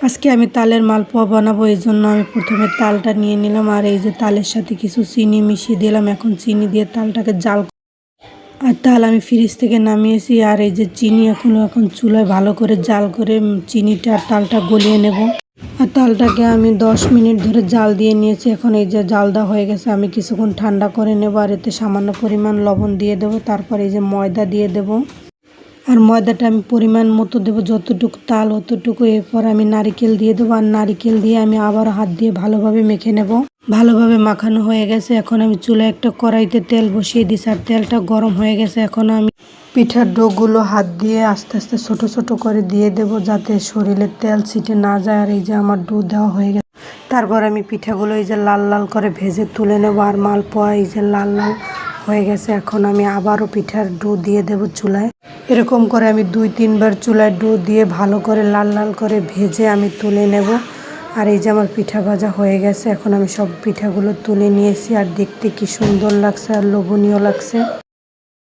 আজকে আমি তালের মালপোয়া বানাবো, এই জন্য আমি প্রথমে তালটা নিয়ে নিলাম আর এই যে তালের সাথে কিছু চিনি মিশিয়ে দিলাম। এখন চিনি দিয়ে তালটাকে জাল, আর তাল আমি ফ্রিজ থেকে নামিয়েছি। আর এই যে চিনি এখন চুলায় ভালো করে জাল করে চিনিটা আর তালটা গলিয়ে নেব। আর তালটাকে আমি 10 মিনিট ধরে জাল দিয়ে নিয়েছি। এখন এই যে জাল দেওয়া হয়ে গেছে, আমি কিছুক্ষণ ঠান্ডা করে নেব। আর এতে সামান্য পরিমাণ লবণ দিয়ে দেবো। তারপর এই যে ময়দা দিয়ে দেব, আর ময়দাটা আমি পরিমাণ মতো দেবো, যতটুকু তাল অতটুকু। এরপর আমি নারিকেল দিয়ে দেবো, আর নারিকেল দিয়ে আমি আবার হাত দিয়ে ভালোভাবে মেখে নেব। ভালোভাবে মাখানো হয়ে গেছে। এখন আমি চুলায় একটা কড়াইতে তেল বসিয়ে দিয়েছি, আর তেলটা গরম হয়ে গেছে। এখন আমি পিঠার ডোগুলো হাত দিয়ে আস্তে আস্তে ছোট ছোট করে দিয়ে দেব, যাতে শরীরে তেল ছিটে না যায়। আর এই যে আমার ডো দেওয়া হয়ে গেছে। তারপর আমি পিঠাগুলো এই যে লাল লাল করে ভেজে তুলে নেব। আর মালপোয়া এই যে লাল লাল হয়ে গেছে। এখন আমি আবারও পিঠার ডো দিয়ে দেব চুলায়। এরকম করে আমি 2-3 বার চুলায় ডো দিয়ে ভালো করে লাল লাল করে ভেজে আমি তুলে নেব। আর এই যে আমার পিঠা ভাজা হয়ে গেছে। এখন আমি সব পিঠাগুলো তুলে নিয়েছি, আর দেখতে কি সুন্দর লাগছে আর লোভনীয় লাগছে।